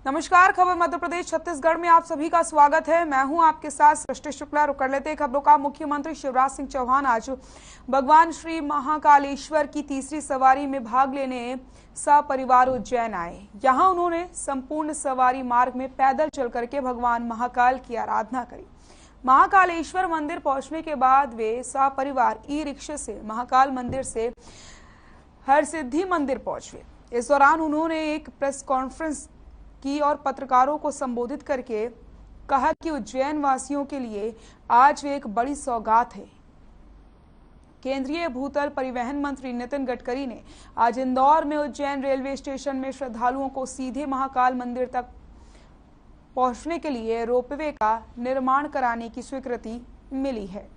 नमस्कार, खबर मध्य प्रदेश छत्तीसगढ़ में आप सभी का स्वागत है। मैं हूं आपके साथ सृष्टि शुक्ला। रुक कर लेते हैं खबरों का। मुख्यमंत्री शिवराज सिंह चौहान आज भगवान श्री महाकालेश्वर की तीसरी सवारी में भाग लेने सपरिवार उज्जैन आए। यहां उन्होंने संपूर्ण सवारी मार्ग में पैदल चल करके भगवान महाकाल की आराधना करी। महाकालेश्वर मंदिर पहुंचने के बाद वे सपरिवार ई रिक्शा से महाकाल मंदिर से हरसिद्धि मंदिर पहुंचे। इस दौरान उन्होंने एक प्रेस कॉन्फ्रेंस की और पत्रकारों को संबोधित करके कहा कि उज्जैन वासियों के लिए आज एक बड़ी सौगात है। केंद्रीय भूतल परिवहन मंत्री नितिन गडकरी ने आज इंदौर में उज्जैन रेलवे स्टेशन में श्रद्धालुओं को सीधे महाकाल मंदिर तक पहुंचने के लिए रोपवे का निर्माण कराने की स्वीकृति मिली है।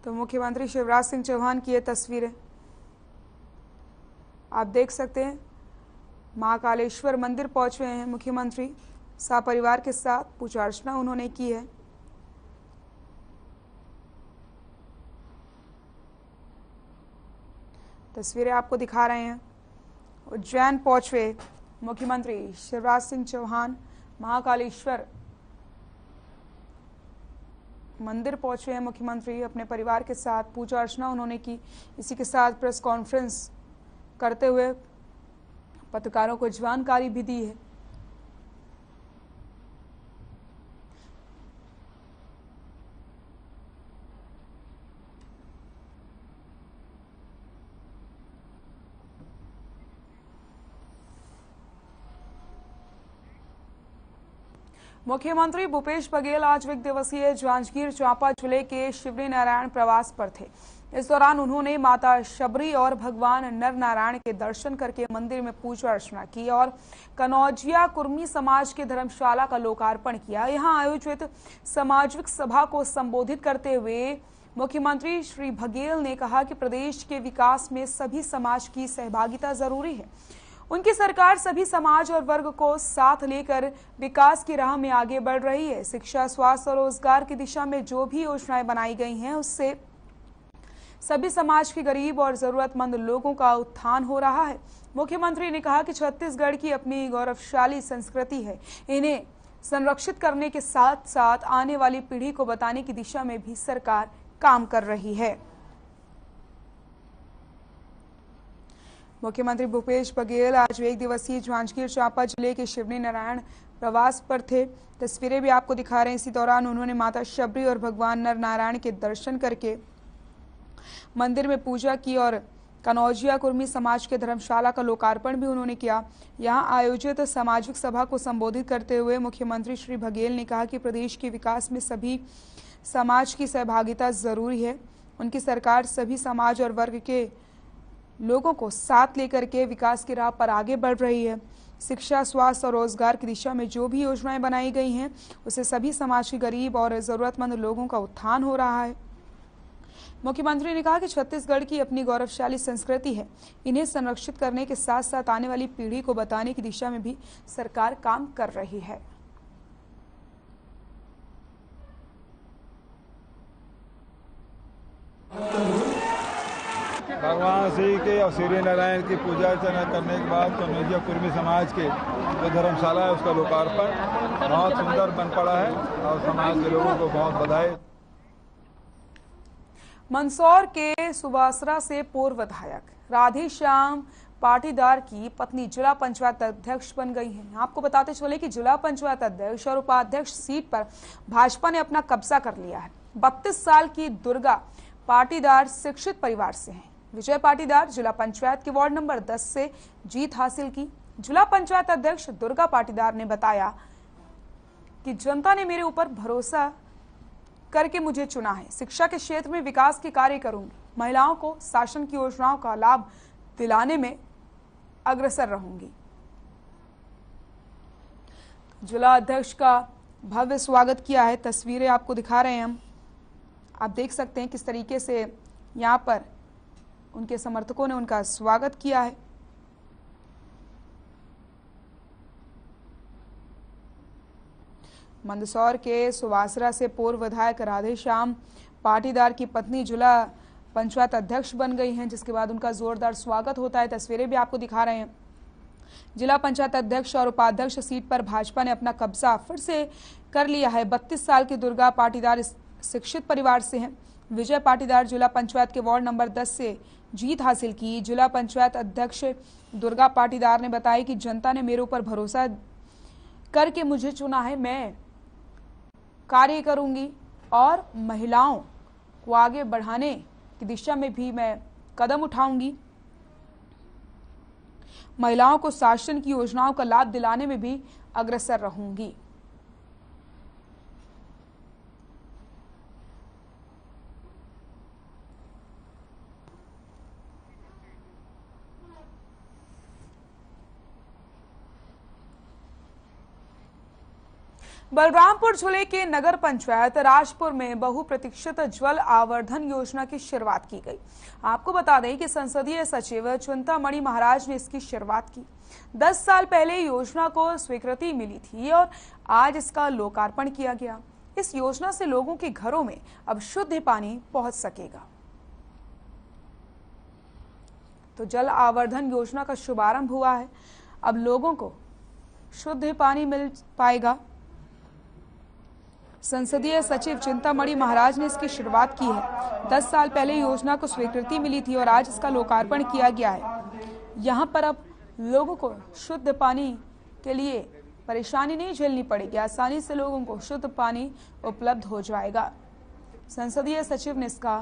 तो मुख्यमंत्री शिवराज सिंह चौहान की ये तस्वीरें आप देख सकते हैं। महाकालेश्वर मंदिर पहुंचे हैं मुख्यमंत्री सपरिवार के साथ। पूजा अर्चना उन्होंने की है। तस्वीरें आपको दिखा रहे हैं। उज्जैन पहुंचे मुख्यमंत्री शिवराज सिंह चौहान। महाकालेश्वर मंदिर पहुंचे हैं मुख्यमंत्री अपने परिवार के साथ। पूजा अर्चना उन्होंने की। इसी के साथ प्रेस कॉन्फ्रेंस करते हुए पत्रकारों को जानकारी भी दी है। मुख्यमंत्री भूपेश बघेल आज एक दिवसीय जांजगीर चांपा जिले के शिवरी नारायण प्रवास पर थे। इस दौरान उन्होंने माता शबरी और भगवान नर नारायण के दर्शन करके मंदिर में पूजा अर्चना की और कनौजिया कुर्मी समाज के धर्मशाला का लोकार्पण किया। यहां आयोजित सामाजिक सभा को संबोधित करते हुए मुख्यमंत्री श्री बघेल ने कहा कि प्रदेश के विकास में सभी समाज की सहभागिता जरूरी है। उनकी सरकार सभी समाज और वर्ग को साथ लेकर विकास की राह में आगे बढ़ रही है। शिक्षा, स्वास्थ्य और रोजगार की दिशा में जो भी योजनाएं बनाई गई हैं उससे सभी समाज के गरीब और जरूरतमंद लोगों का उत्थान हो रहा है। मुख्यमंत्री ने कहा कि छत्तीसगढ़ की अपनी गौरवशाली संस्कृति है। इन्हें संरक्षित करने के साथ साथ आने वाली पीढ़ी को बताने की दिशा में भी सरकार काम कर रही है। मुख्यमंत्री भूपेश बघेल आज एक दिवसीय जांजगीर चांपा जिले के शिवरी नारायण प्रवास पर थे। तस्वीरें भी आपको दिखा रहे हैं। इसी दौरान उन्होंने माता शबरी और भगवान नर नारायण के दर्शन करके मंदिर में पूजा की और कनौजिया कुर्मी समाज के धर्मशाला का लोकार्पण भी उन्होंने किया। यहां आयोजित सामाजिक सभा को संबोधित करते हुए मुख्यमंत्री श्री बघेल ने कहा कि प्रदेश के विकास में सभी समाज की सहभागिता जरूरी है। उनकी सरकार सभी समाज और वर्ग के लोगों को साथ लेकर के विकास की राह पर आगे बढ़ रही है। शिक्षा, स्वास्थ्य और रोजगार की दिशा में जो भी योजनाएं बनाई गई हैं उससे सभी समाज के गरीब और जरूरतमंद लोगों का उत्थान हो रहा है। मुख्यमंत्री ने कहा कि छत्तीसगढ़ की अपनी गौरवशाली संस्कृति है। इन्हें संरक्षित करने के साथ साथ आने वाली पीढ़ी को बताने की दिशा में भी सरकार काम कर रही है। भगवान श्री के और श्री नारायण की पूजा अर्चना करने के बाद कनौजिया कुर्मी समाज के जो धर्मशाला है उसका लोकार्पण बहुत सुंदर बन पड़ा है और समाज के लोगों को बहुत बधाई। मंदसौर के सुबासरा से पूर्व विधायक राधेश्याम पाटीदार की पत्नी जिला पंचायत अध्यक्ष बन गई हैं। आपको बताते चले कि जिला पंचायत अध्यक्ष और उपाध्यक्ष सीट पर भाजपा ने अपना कब्जा कर लिया है। 32 साल की दुर्गा पाटीदार शिक्षित परिवार से हैं। विजय पाटीदार जिला पंचायत के वार्ड नंबर 10 से जीत हासिल की। जिला पंचायत अध्यक्ष दुर्गा पाटीदार ने बताया कि जनता ने मेरे ऊपर भरोसा करके मुझे चुना है। शिक्षा के क्षेत्र में विकास के कार्य करूंगी। महिलाओं को शासन की योजनाओं का लाभ दिलाने में अग्रसर रहूंगी। जिला अध्यक्ष का भव्य स्वागत किया है। तस्वीरें आपको दिखा रहे हैं हम। आप देख सकते हैं किस तरीके से यहाँ पर उनके समर्थकों ने उनका स्वागत किया है। मंदसौर के सुवासरा से पूर्व विधायक राधेश्याम पाटीदार की पत्नी जिला पंचायत अध्यक्ष बन गई हैं, जिसके बाद उनका जोरदार स्वागत होता है। तस्वीरें भी आपको दिखा रहे हैं। जिला पंचायत अध्यक्ष और उपाध्यक्ष सीट पर भाजपा ने अपना कब्जा फिर से कर लिया है। 32 साल की दुर्गा पाटीदार शिक्षित परिवार से हैं। विजय पाटीदार जिला पंचायत के वार्ड नंबर 10 से जीत हासिल की। जिला पंचायत अध्यक्ष दुर्गा पाटीदार ने बताया कि जनता ने मेरे ऊपर भरोसा करके मुझे चुना है। मैं कार्य करूंगी और महिलाओं को आगे बढ़ाने की दिशा में भी मैं कदम उठाऊंगी। महिलाओं को शासन की योजनाओं का लाभ दिलाने में भी अग्रसर रहूंगी। बलरामपुर जिले के नगर पंचायत राजपुर में बहुप्रतीक्षित जल आवर्धन योजना की शुरुआत की गई। आपको बता दें कि संसदीय सचिव चिंतामणि महाराज ने इसकी शुरुआत की। 10 साल पहले योजना को स्वीकृति मिली थी और आज इसका लोकार्पण किया गया। इस योजना से लोगों के घरों में अब शुद्ध पानी पहुंच सकेगा। तो जल आवर्धन योजना का शुभारंभ हुआ है। अब लोगों को शुद्ध पानी मिल पाएगा। संसदीय सचिव चिंतामणि महाराज ने इसकी शुरुआत की है। 10 साल पहले योजना को स्वीकृति मिली थी और आज इसका लोकार्पण किया गया है। यहाँ पर अब लोगों को शुद्ध पानी के लिए परेशानी नहीं झेलनी पड़ेगी। आसानी से लोगों को शुद्ध पानी उपलब्ध हो जाएगा। संसदीय सचिव ने इसका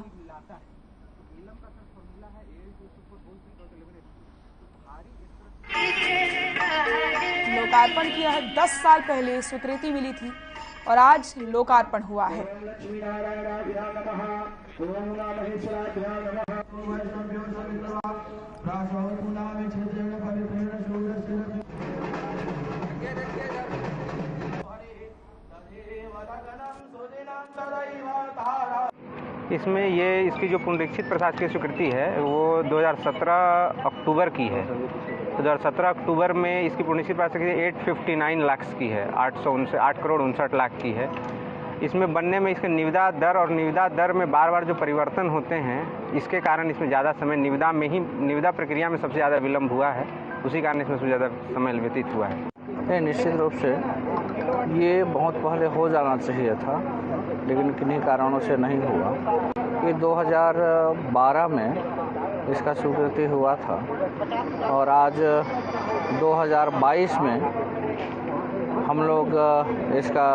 लोकार्पण किया है। 10 साल पहले स्वीकृति मिली थी और आज लोकार्पण हुआ है। इसमें इसकी जो पुनरीक्षित प्रशासकीय स्वीकृति है वो 2017 अक्टूबर की है। 2017 अक्टूबर में इसकी पुनरीक्षित प्रशासकीय 859 लाख की है, 8 करोड़ 59 लाख की है। इसमें बनने में इसके निविदा दर और निविदा दर में बार बार जो परिवर्तन होते हैं, इसके कारण इसमें ज़्यादा समय निविदा प्रक्रिया में सबसे ज़्यादा विलम्ब हुआ है। उसी कारण इसमें सबसे ज़्यादा समय व्यतीत हुआ है। निश्चित रूप से ये बहुत पहले हो जाना चाहिए था, लेकिन किन्हीं कारणों से नहीं हुआ। ये 2012 में इसका स्वीकृति हुआ था और आज 2022 में हम लोग इसका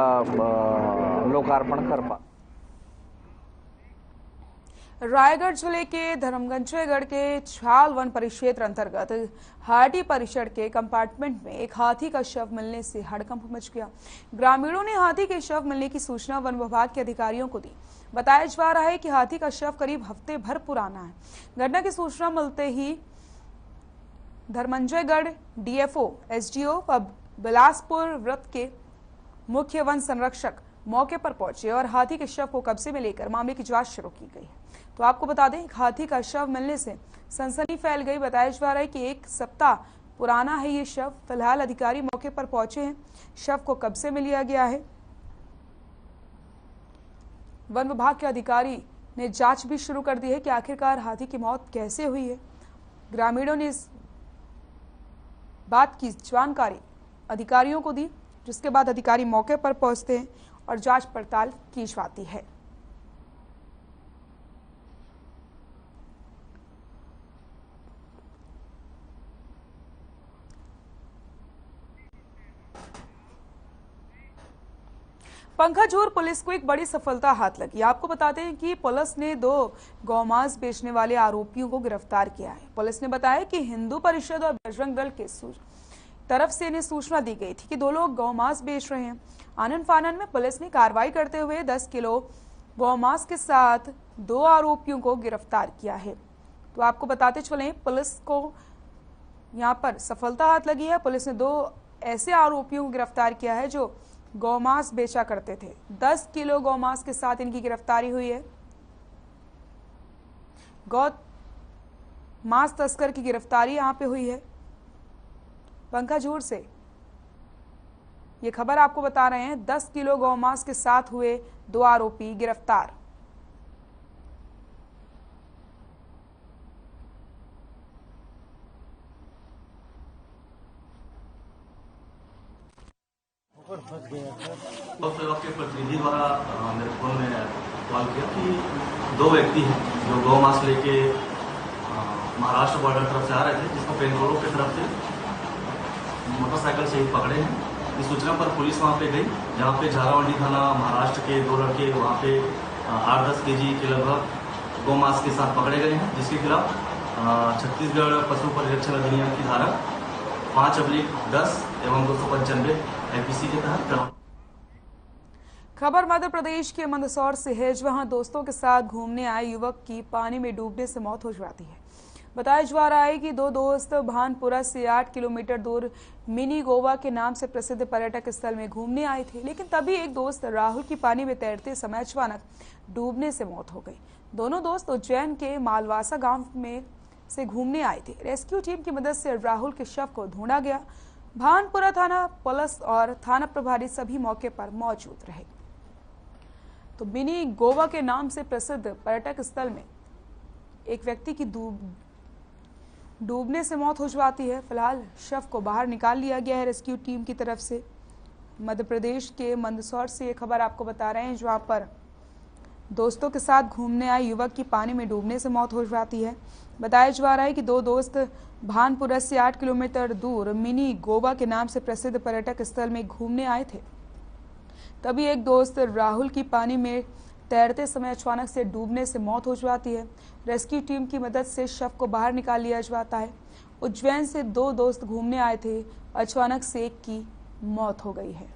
लोकार्पण कर पा। रायगढ़ जिले के धर्मगंजगढ़ के छाल वन परिक्षेत्र अंतर्गत हाटी परिसर के कंपार्टमेंट में एक हाथी का शव मिलने से हड़कंप मच गया। ग्रामीणों ने हाथी के शव मिलने की सूचना वन विभाग के अधिकारियों को दी। बताया जा रहा है कि हाथी का शव करीब हफ्ते भर पुराना है। घटना की सूचना मिलते ही धर्मगंजगढ़ डीएफओ, एसडीओ व बिलासपुर वृत्त के मुख्य वन संरक्षक मौके पर पहुंचे और हाथी के शव को कब्जे में लेकर मामले की जांच शुरू की गई है। तो आपको बता दें, हाथी का शव मिलने से सनसनी फैल गई। बताया जा रहा है कि 1 सप्ताह पुराना है ये शव। फिलहाल अधिकारी मौके पर पहुंचे हैं, शव को कब्जे में लिया गया है। वन विभाग के अधिकारी ने जांच भी शुरू कर दी है कि आखिरकार हाथी की मौत कैसे हुई है। ग्रामीणों ने इस बात की जानकारी अधिकारियों को दी, जिसके बाद अधिकारी मौके पर पहुंचते हैं और जांच पड़ताल की जाती है। पंखाजोर पुलिस को एक बड़ी सफलता हाथ लगी। आपको बताते हैं कि पुलिस ने 2 गौमांस बेचने वाले आरोपियों को गिरफ्तार किया है। पुलिस ने बताया कि हिंदू परिषद और बजरंग दल के तरफ से इन्हें सूचना दी गई थी कि 2 लोग गौमांस बेच रहे हैं। आनन फानन में पुलिस ने कार्रवाई करते हुए 10 किलो गौमांस के साथ 2 आरोपियों को गिरफ्तार किया है। तो आपको बताते चलें, पुलिस को यहाँ पर सफलता हाथ लगी है। पुलिस ने 2 ऐसे आरोपियों को गिरफ्तार किया है जो गौमांस बेचा करते थे। 10 किलो गौमांस के साथ इनकी गिरफ्तारी हुई है। गौ मांस तस्कर की गिरफ्तारी यहाँ पे हुई है। पंखाजोर से ये खबर आपको बता रहे हैं। 10 किलो गौमांस के साथ हुए 2 आरोपी गिरफ्तार। सेवा के प्रतिनिधि द्वारा मेरे फोन में कॉल किया कि 2 व्यक्ति हैं जो गौमांस लेके महाराष्ट्र बॉर्डर तरफ से आ रहे थे, जिसको पेनकोलो की तरफ से मोटरसाइकिल से ही पकड़े हैं। इस सूचना पर पुलिस वहां पे गई, जहां पे झालावाड़ी थाना महाराष्ट्र के 2 लड़के वहां पे 8-10 केजी के लगभग गौमांस के साथ पकड़े गए हैं, जिसके खिलाफ छत्तीसगढ़ पशु परिरक्षण अधिनियम की धारा 5/10 एवं 295 IPC के तहत। खबर मध्य प्रदेश के मंदसौर से है, जहां दोस्तों के साथ घूमने आए युवक की पानी में डूबने से मौत हो जाती है। बताया जा रहा है कि 2 दोस्त भानपुरा से 8 किलोमीटर दूर मिनी गोवा के नाम से प्रसिद्ध पर्यटक स्थल में घूमने आए थे, लेकिन तभी एक दोस्त राहुल की पानी में तैरते समय अचानक डूबने से मौत हो गई। दोनों दोस्त उज्जैन के मालवासा गांव में से घूमने आए थे। रेस्क्यू टीम की मदद से राहुल के शव को ढूंढा गया। भानपुरा थाना पुलिस और थाना प्रभारी सभी मौके पर मौजूद रहे। तो मिनी गोवा के नाम से प्रसिद्ध पर्यटक स्थल में एक व्यक्ति की डूबने से मौत हो जाती है। फिलहाल शव को बाहर निकाल लिया गया है रेस्क्यू टीम की तरफ से। मध्य प्रदेश के मंदसौर से ये खबर आपको बता रहे हैं, जहां पर दोस्तों के साथ घूमने आए युवक की पानी में डूबने से मौत हो जाती है। बताया जा रहा है कि 2 दोस्त भानपुरा से 8 किलोमीटर दूर मिनी गोवा के नाम से प्रसिद्ध पर्यटक स्थल में घूमने आए थे। तभी एक दोस्त राहुल की पानी में तैरते समय अचानक से डूबने से मौत हो जाती है। रेस्क्यू टीम की मदद से शव को बाहर निकाल लिया जाता है। उज्जैन से 2 दोस्त घूमने आए थे, अचानक से एक की मौत हो गई है।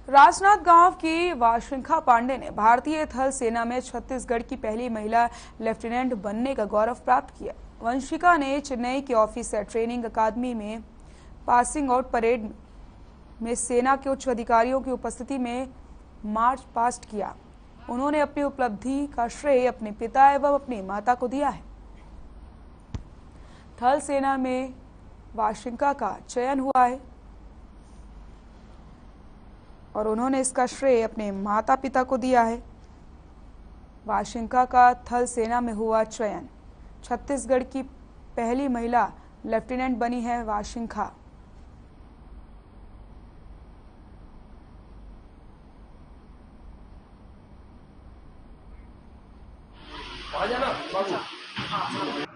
राजनांदगांव की वाशिंखा पांडे ने भारतीय थल सेना में छत्तीसगढ़ की पहली महिला लेफ्टिनेंट बनने का गौरव प्राप्त किया। वंशिका ने चेन्नई के ऑफिसर ट्रेनिंग अकादमी में पासिंग आउट परेड में सेना के उच्च अधिकारियों की उपस्थिति में मार्च पास्ट किया। उन्होंने अपनी उपलब्धि का श्रेय अपने पिता एवं अपनी माता को दिया है। थल सेना में वाशिंका का चयन हुआ है और उन्होंने इसका श्रेय अपने माता पिता को दिया है। वाशिंका का थल सेना में हुआ चयन। छत्तीसगढ़ की पहली महिला लेफ्टिनेंट बनी है वाशिंका।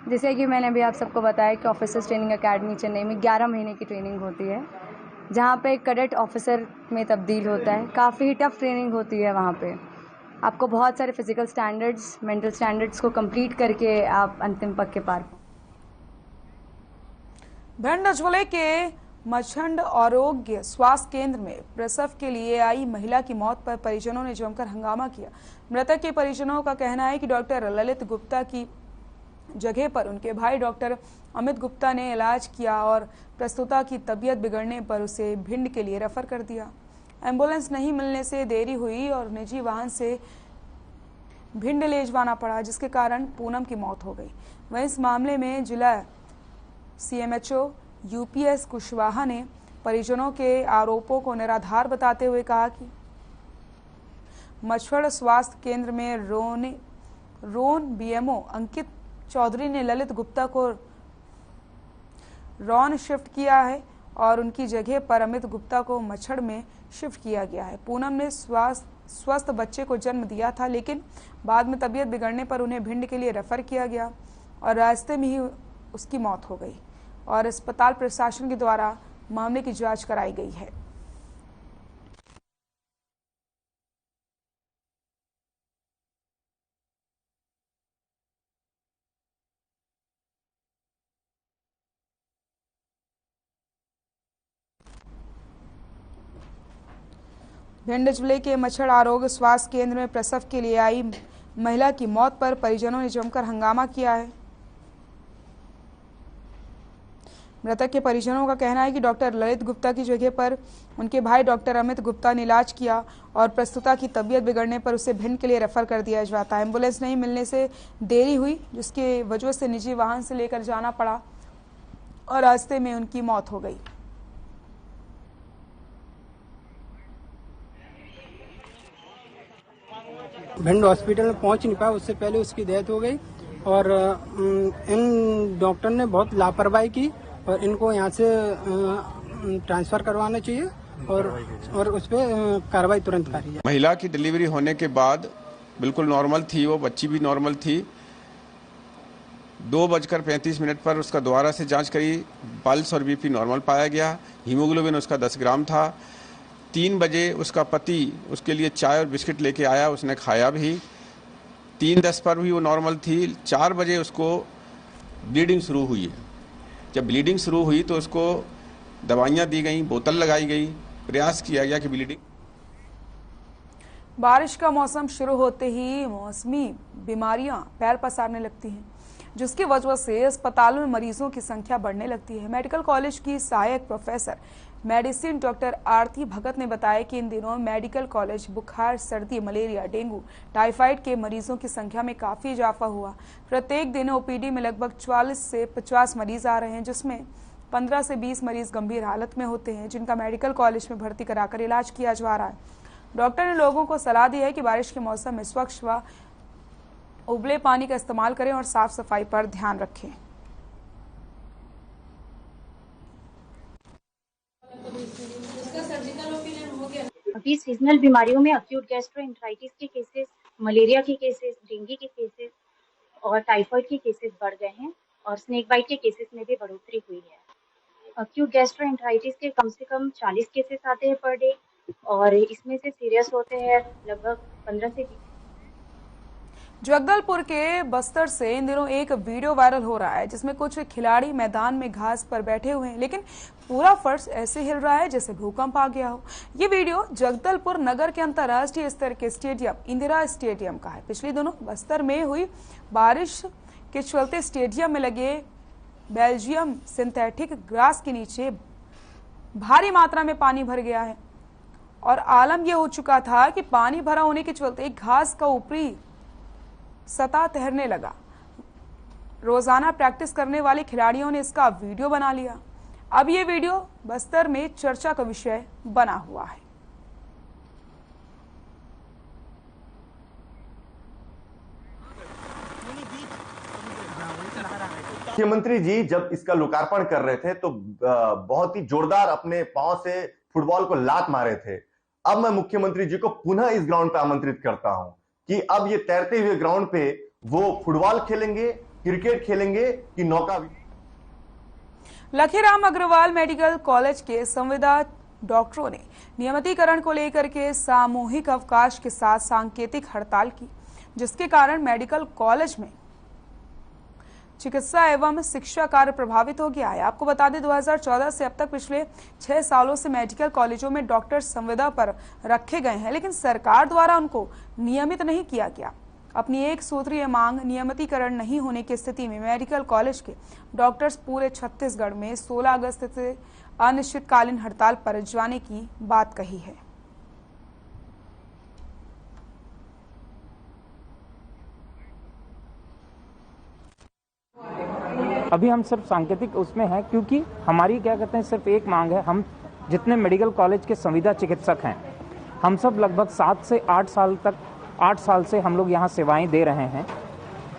जैसे कि मैंने अभी आप सबको बताया कि ऑफिसर्स ट्रेनिंग एकेडमी चेन्नई में 11 महीने की ट्रेनिंग होती है, जहाँ पे कैडेट ऑफिसर में तब्दील होता है। काफ़ी टफ ट्रेनिंग होती है। वहाँ पे आपको बहुत सारे फिजिकल स्टैंडर्ड्स, मेंटल स्टैंडर्ड्स को कंप्लीट करके आप अंतिम पग के पार। भिंड जिले के मछंड आरोग्य स्वास्थ्य केंद्र में प्रसव के लिए आई महिला की मौत पर परिजनों ने जमकर हंगामा किया। मृतक के परिजनों का कहना है कि डॉक्टर ललित गुप्ता की जगह पर उनके भाई डॉक्टर अमित गुप्ता ने इलाज किया और प्रस्तुता की तबीयत बिगड़ने पर उसे भिंड के लिए रेफर कर दिया। एम्बुलेंस नहीं मिलने से देरी हुई और निजी वाहन से भिंड ले जाना पड़ा, जिसके कारण पूनम की मौत हो गई। वहीं इस मामले में जिला CMHO UPS कुशवाहा ने परिजनों के आरोपों को निराधार बताते हुए कहा कि मछड़ स्वास्थ्य केंद्र में रोन BMO अंकित चौधरी ने ललित गुप्ता को रॉन शिफ्ट किया है और उनकी जगह पर अमित गुप्ता को मछड़ में शिफ्ट किया गया है। पूनम ने स्वस्थ बच्चे को जन्म दिया था, लेकिन बाद में तबीयत बिगड़ने पर उन्हें भिंड के लिए रेफर किया गया और रास्ते में ही उसकी मौत हो गई और अस्पताल प्रशासन के द्वारा मामले की जांच कराई गई है। भिंड जिले के मछड़ आरोग्य स्वास्थ्य केंद्र में प्रसव के लिए आई महिला की मौत पर परिजनों ने जमकर हंगामा किया है। मृतक के परिजनों का कहना है कि डॉक्टर ललित गुप्ता की जगह पर उनके भाई डॉक्टर अमित गुप्ता ने इलाज किया और प्रस्तुता की तबीयत बिगड़ने पर उसे भिंड के लिए रेफर कर दिया जाता है। एम्बुलेंस नहीं मिलने से देरी हुई, जिसके वजह से निजी वाहन से लेकर जाना पड़ा और रास्ते में उनकी मौत हो गई। भिंड हॉस्पिटल में पहुंच नहीं पाया, उससे पहले उसकी डेथ हो गई और इन डॉक्टर ने बहुत लापरवाही की और इनको यहाँ से ट्रांसफर करवाना चाहिए और उस पर कार्रवाई तुरंत करी जाए। महिला की डिलीवरी होने के बाद बिल्कुल नॉर्मल थी, वो बच्ची भी नॉर्मल थी। 2:35 पर उसका दोबारा से जांच करी, पल्स और बीपी नॉर्मल पाया गया। हीमोग्लोबिन उसका 10 ग्राम था। 3 बजे उसका पति उसके लिए चाय और बिस्किट लेके आया, उसने खाया भी। 3:10 पर भी वो नॉर्मल थी। 4 बजे उसको ब्लीडिंग शुरू हुई है। जब ब्लीडिंग शुरू हुई तो उसको दवाइयाँ दी गई, बोतल लगाई गई, प्रयास किया गया कि ब्लीडिंग। बारिश का मौसम शुरू होते ही मौसमी बीमारियां पैर पसारने लगती हैं, जिसकी वजह से अस्पतालों में मरीजों की संख्या बढ़ने लगती है। मेडिकल कॉलेज की सहायक प्रोफेसर मेडिसिन डॉक्टर आरती भगत ने बताया कि इन दिनों मेडिकल कॉलेज बुखार, सर्दी, मलेरिया, डेंगू, टाइफाइड के मरीजों की संख्या में काफी इजाफा हुआ। प्रत्येक दिन ओपीडी में लगभग 44 से 50 मरीज आ रहे हैं, जिसमें 15 से 20 मरीज गंभीर हालत में होते हैं, जिनका मेडिकल कॉलेज में भर्ती कराकर इलाज किया जा रहा है। डॉक्टर ने लोगों को सलाह दी है कि बारिश के मौसम में स्वच्छ व उबले पानी का इस्तेमाल करें और साफ सफाई पर ध्यान रखें। अभी सीजनल बीमारियों में अक्यूट गैस्ट्रोएंटेराइटिस के केसेस, मलेरिया के केसेस, डेंगू के केसेस और टाइफाइड के केसेस बढ़ गए हैं और स्नेक बाइट के केसेस में भी बढ़ोतरी हुई है। अक्यूट गैस्ट्रोएंटेराइटिस के कम से कम 40 केसेस आते हैं पर डे और इसमें से सीरियस होते हैं लगभग 15 से 20। जगदलपुर के बस्तर से इन दिनों एक वीडियो वायरल हो रहा है, जिसमें कुछ खिलाड़ी मैदान में घास पर बैठे हुए हैं, लेकिन पूरा फर्श ऐसे हिल रहा है जैसे भूकंप आ गया हो। ये वीडियो जगदलपुर नगर के अंतर्राष्ट्रीय स्तर के स्टेडियम इंदिरा स्टेडियम का है। पिछले दिनों बस्तर में हुई बारिश के चलते स्टेडियम में लगे बेल्जियम सिंथेटिक ग्रास के नीचे भारी मात्रा में पानी भर गया है और आलम यह हो चुका था कि पानी भरा होने के चलते घास का ऊपरी सतह तैरने लगा। रोजाना प्रैक्टिस करने वाले खिलाड़ियों ने इसका वीडियो बना लिया। अब ये वीडियो बस्तर में चर्चा का विषय बना हुआ है। मुख्यमंत्री जी जब इसका लोकार्पण कर रहे थे तो बहुत ही जोरदार अपने पांव से फुटबॉल को लात मारे थे। अब मैं मुख्यमंत्री जी को पुनः इस ग्राउंड पर आमंत्रित करता हूं कि अब ये तैरते हुए ग्राउंड पे वो फुटबॉल खेलेंगे, क्रिकेट खेलेंगे कि नौका। लखीराम अग्रवाल मेडिकल कॉलेज के संविदा डॉक्टरों ने नियमितीकरण को लेकर के सामूहिक अवकाश के साथ सांकेतिक हड़ताल की, जिसके कारण मेडिकल कॉलेज में चिकित्सा एवं शिक्षा कार्य प्रभावित हो गया है। आपको बता दें 2014 से अब तक पिछले 6 सालों से मेडिकल कॉलेजों में डॉक्टर संविदा पर रखे गए हैं, लेकिन सरकार द्वारा उनको नियमित नहीं किया गया। अपनी एक सूत्रीय मांग नियमितीकरण नहीं होने की स्थिति में मेडिकल कॉलेज के डॉक्टर्स पूरे छत्तीसगढ़ में 16 अगस्त से अनिश्चितकालीन हड़ताल पर जाने की बात कही है। अभी हम सिर्फ सांकेतिक उसमें हैं, क्योंकि हमारी क्या कहते हैं सिर्फ एक मांग है। हम जितने मेडिकल कॉलेज के संविदा चिकित्सक हैं, हम सब लगभग 7 से 8 साल तक 8 साल से हम लोग यहाँ सेवाएं दे रहे हैं।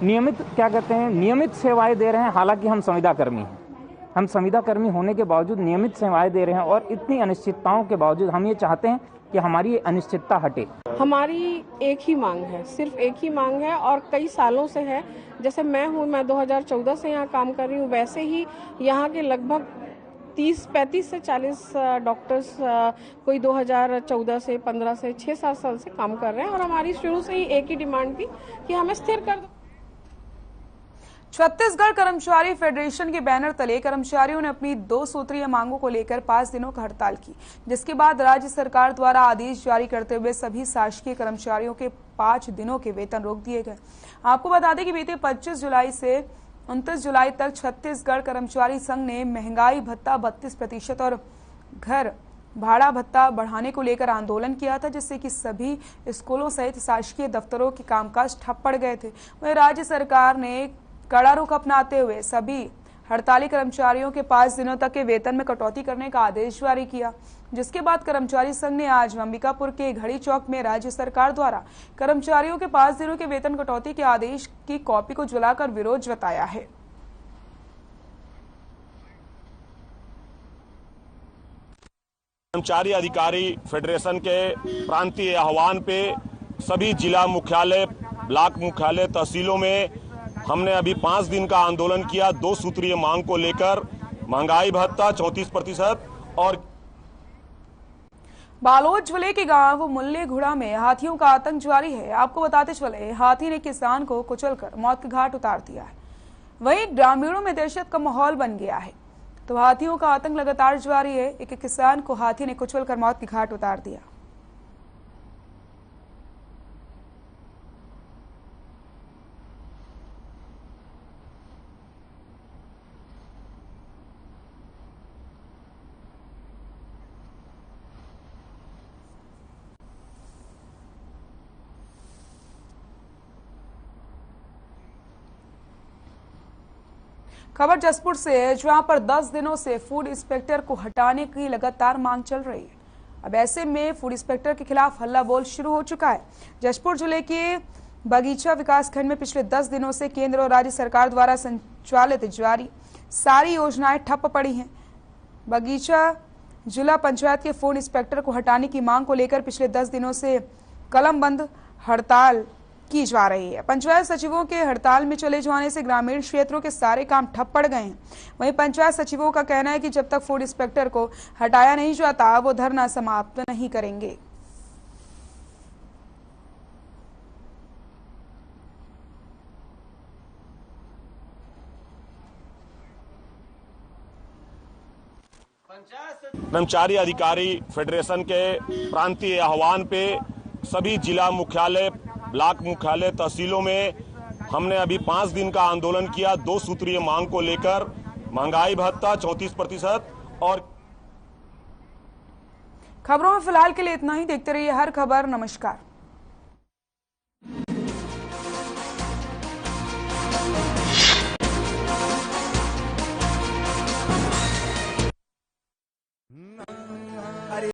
नियमित क्या कहते हैं नियमित सेवाएं दे रहे हैं। हालांकि हम संविदा कर्मी हैं, हम संविदा कर्मी होने के बावजूद नियमित सेवाएं दे रहे हैं और इतनी अनिश्चितताओं के बावजूद हम ये चाहते हैं कि हमारी ये अनिश्चितता हटे। हमारी एक ही मांग है, सिर्फ एक ही मांग है और कई सालों से है। जैसे मैं 2014 से यहाँ काम कर रही हूँ, वैसे ही यहाँ के लगभग 35 से 40 डॉक्टर्स कोई 2014 से 15 से 6-7 साल से काम कर रहे हैं और हमारी शुरू से ही एक ही डिमांड थी कि हमें स्थिर कर दो। छत्तीसगढ़ कर्मचारी फेडरेशन के बैनर तले कर्मचारियों ने अपनी 2 सूत्रीय मांगों को लेकर 5 दिनों का हड़ताल की, जिसके बाद राज्य सरकार द्वारा आदेश जारी करते हुए सभी शासकीय कर्मचारियों के 5 दिनों के वेतन रोक दिए गए। आपको बता दें कि बीते 25 जुलाई से 29 जुलाई तक छत्तीसगढ़ कर्मचारी संघ ने महंगाई भत्ता 32% और घर भाड़ा भत्ता बढ़ाने को लेकर आंदोलन किया था, जिससे कि सभी स्कूलों सहित शासकीय दफ्तरों के कामकाज ठप पड़ गए थे। वहीं राज्य सरकार ने कड़ा रुख अपनाते हुए सभी हड़ताली कर्मचारियों के 5 दिनों तक के वेतन में कटौती करने का आदेश जारी किया, जिसके बाद कर्मचारी संघ ने आज अंबिकापुर के घड़ी चौक में राज्य सरकार द्वारा कर्मचारियों के 5 दिनों के वेतन कटौती के आदेश की कॉपी को जलाकर विरोध जताया है। कर्मचारी अधिकारी फेडरेशन के प्रांतीय आह्वान पे सभी जिला मुख्यालय, ब्लॉक मुख्यालय, तहसीलों में हमने अभी 5 दिन का आंदोलन किया 2 सूत्रीय मांग को लेकर। महंगाई भत्ता 34% और बालोद जिले के गांव मुल्लेगुड़ा में हाथियों का आतंक जारी है। आपको बताते चले, हाथी ने किसान को कुचलकर मौत के घाट उतार दिया है। वहीं ग्रामीणों में दहशत का माहौल बन गया है। तो हाथियों का आतंक लगातार जारी है। एक किसान को हाथी ने कुचलकर मौत के घाट उतार दिया। खबर जसपुर से है, जहां पर 10 दिनों से फूड इंस्पेक्टर को हटाने की लगातार मांग चल रही है। अब ऐसे में फूड इंस्पेक्टर के खिलाफ हल्ला बोल शुरू हो चुका है। जसपुर जिले के बगीचा विकासखंड में पिछले 10 दिनों से केंद्र और राज्य सरकार द्वारा संचालित जारी सारी योजनाएं ठप पड़ी हैं। बगीचा जिला पंचायत के फूड इंस्पेक्टर को हटाने की मांग को लेकर पिछले 10 दिनों से कलमबंद हड़ताल की जा रही है। पंचायत सचिवों के हड़ताल में चले जाने से ग्रामीण क्षेत्रों के सारे काम ठप पड़ गए हैं। वहीं पंचायत सचिवों का कहना है कि जब तक फूड इंस्पेक्टर को हटाया नहीं जाता, वो धरना समाप्त नहीं करेंगे। कर्मचारी अधिकारी फेडरेशन के प्रांतीय आह्वान पे सभी जिला मुख्यालय, ब्लॉक मुख्यालय, तहसीलों में हमने अभी 5 दिन का आंदोलन किया 2 सूत्रीय मांग को लेकर। महंगाई भत्ता 34% और खबरों में फिलहाल के लिए इतना ही। देखते रहिए हर खबर। नमस्कार।